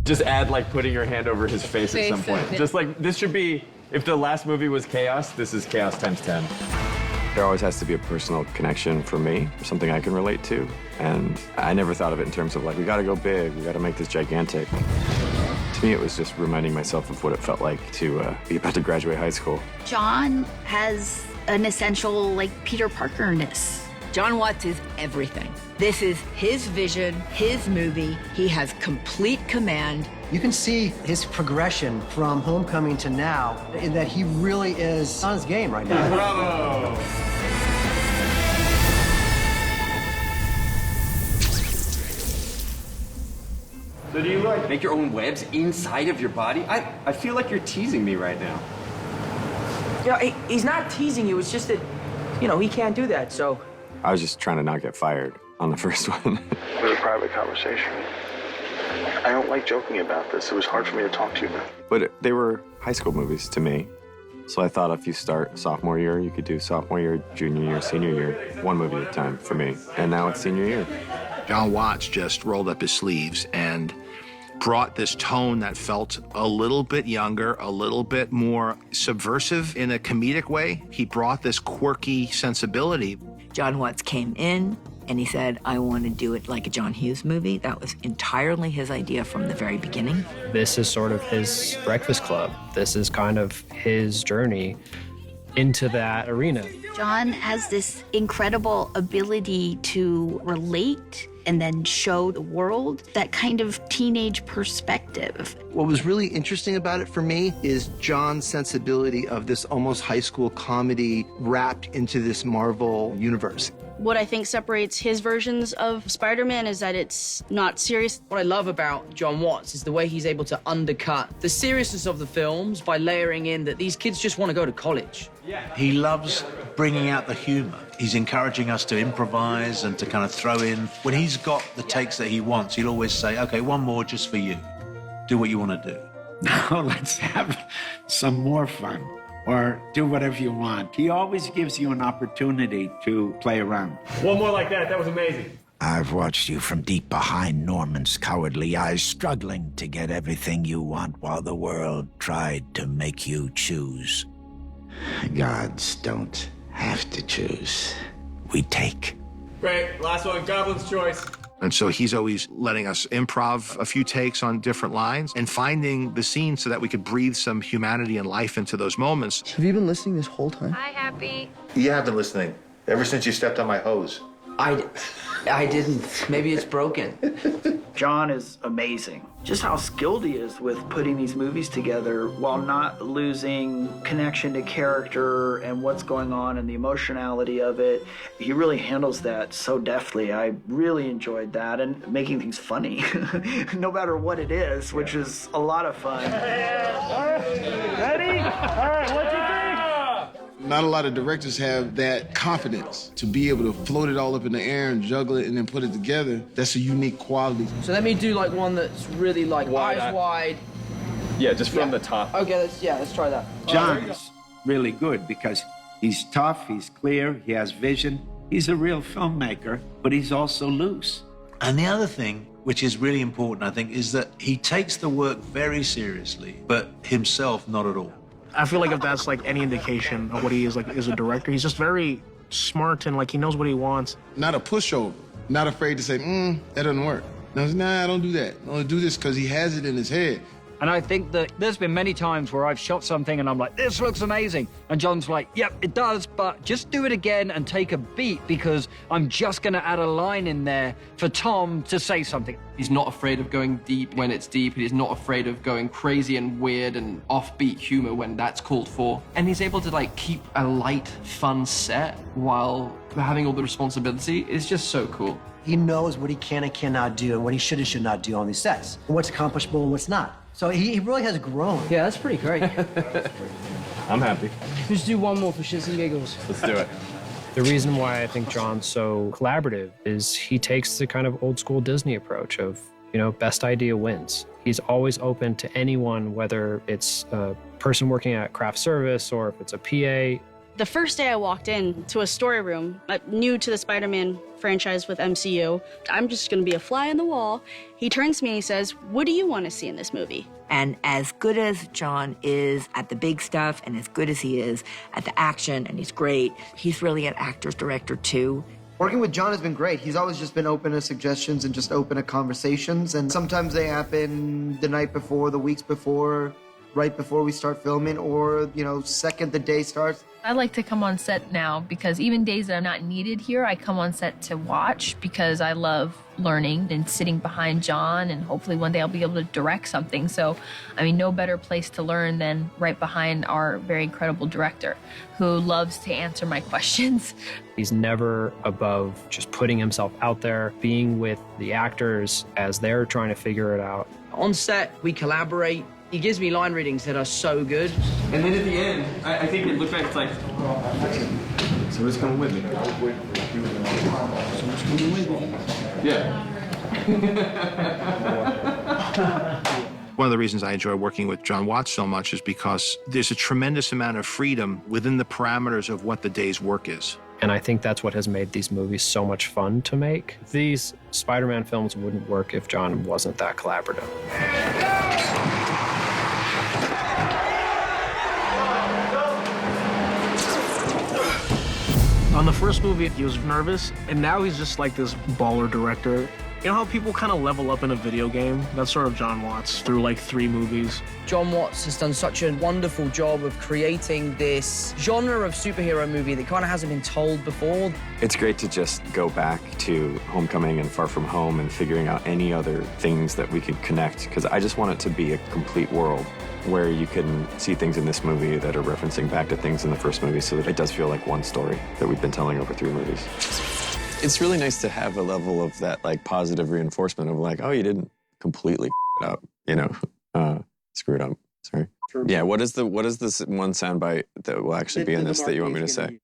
Just add like putting your hand over his face at some point. Just like, this should be, if the last movie was chaos, this is chaos times 10. There always has to be a personal connection for me, something I can relate to. And I never thought of it in terms of like, we gotta go big, we gotta make this gigantic. To me, it was just reminding myself of what it felt like to be about to graduate high school. John has an essential, like, Peter Parker-ness. John Watts is everything. This is his vision, his movie. He has complete command. You can see his progression from Homecoming to now, in that he really is on his game right now. Bravo! So do you like make your own webs inside of your body? I feel like you're teasing me right now. Yeah, he's not teasing you. It's just that, you know, he can't do that, so. I was just trying to not get fired on the first one. It was a private conversation. I don't like joking about this. It was hard for me to talk to you about. But they were high school movies to me. So I thought if you start sophomore year, you could do sophomore year, junior year, senior year, one movie at a time for me. And now it's senior year. John Watts just rolled up his sleeves and brought this tone that felt a little bit younger, a little bit more subversive in a comedic way. He brought this quirky sensibility. John Watts came in and he said, I want to do it like a John Hughes movie. That was entirely his idea from the very beginning. This is sort of his Breakfast Club. This is kind of his journey into that arena. John has this incredible ability to relate and then show the world that kind of teenage perspective. What was really interesting about it for me is John's sensibility of this almost high school comedy wrapped into this Marvel universe. What I think separates his versions of Spider-Man is that it's not serious. What I love about John Watts is the way he's able to undercut the seriousness of the films by layering in that these kids just want to go to college. He loves bringing out the humor. He's encouraging us to improvise and to kind of throw in. When he's got the takes that he wants, he'll always say, okay, one more just for you. Do what you want to do. Now let's have some more fun, or do whatever you want. He always gives you an opportunity to play around. One more like that. That was amazing. I've watched you from deep behind Norman's cowardly eyes, struggling to get everything you want while the world tried to make you choose. Gods don't have to choose. We take. Great. Last one, Goblin's Choice. And so he's always letting us improv a few takes on different lines and finding the scene so that we could breathe some humanity and life into those moments. Have you been listening this whole time? Hi, Happy. You have been listening ever since you stepped on my hose. I didn't. Maybe it's broken. John is amazing. Just how skilled he is with putting these movies together while not losing connection to character and what's going on and the emotionality of it. He really handles that so deftly. I really enjoyed that, and making things funny, no matter what it is, which is a lot of fun. Ready? All right, what do you think? Not a lot of directors have that confidence to be able to float it all up in the air and juggle it and then put it together. That's a unique quality. So let me do like one that's really like eyes wide. Yeah, just from the top. Okay, let's try that. John's really good because he's tough, he's clear, he has vision. He's a real filmmaker, but he's also loose. And the other thing, which is really important, I think, is that he takes the work very seriously, but himself not at all. I feel like if that's like any indication of what he is like as a director, he's just very smart and like he knows what he wants. Not a pushover. Not afraid to say, that doesn't work. No, nah, I don't do that. I don't do this because he has it in his head. And I think that there's been many times where I've shot something and I'm like, this looks amazing. And John's like, yep, it does, but just do it again and take a beat because I'm just going to add a line in there for Tom to say something. He's not afraid of going deep when it's deep. He's not afraid of going crazy and weird and offbeat humor when that's called for. And he's able to like keep a light, fun set while having all the responsibility. It's just so cool. He knows what he can and cannot do and what he should and should not do on these sets, and what's accomplishable and what's not. So he really has grown. Yeah, that's pretty great. I'm happy. Let's do one more for shits and giggles. Let's do it. The reason why I think John's so collaborative is he takes the kind of old school Disney approach of, best idea wins. He's always open to anyone, whether it's a person working at craft service or if it's a PA. The first day I walked in to a story room, new to the Spider-Man franchise with MCU, I'm just gonna be a fly on the wall. He turns to me and he says, "What do you want to see in this movie?" And as good as John is at the big stuff and as good as he is at the action, and he's great, he's really an actor's director too. Working with John has been great. He's always just been open to suggestions and just open to conversations. And sometimes they happen the night before, the weeks before, right before we start filming, or, second the day starts. I like to come on set now because even days that I'm not needed here, I come on set to watch because I love learning and sitting behind John, and hopefully one day I'll be able to direct something. So, no better place to learn than right behind our very incredible director who loves to answer my questions. He's never above just putting himself out there, being with the actors as they're trying to figure it out. On set, we collaborate. He gives me line readings that are so good. And then at the end, I think it looked back, it's like, so who's coming with me? Someone's coming with me. Yeah. One of the reasons I enjoy working with John Watts so much is because there's a tremendous amount of freedom within the parameters of what the day's work is. And I think that's what has made these movies so much fun to make. These Spider-Man films wouldn't work if John wasn't that collaborative. On the first movie, he was nervous, and now he's just like this baller director. You know how people kind of level up in a video game? That's sort of John Watts through like 3 movies. John Watts has done such a wonderful job of creating this genre of superhero movie that kind of hasn't been told before. It's great to just go back to Homecoming and Far From Home and figuring out any other things that we could connect, because I just want it to be a complete world where you can see things in this movie that are referencing back to things in the first movie, so that it does feel like one story that we've been telling over 3 movies. It's really nice to have a level of that positive reinforcement of oh, you didn't completely it up, screw it up. Sorry. Yeah, what is this one soundbite that will actually be in this that you want me to say?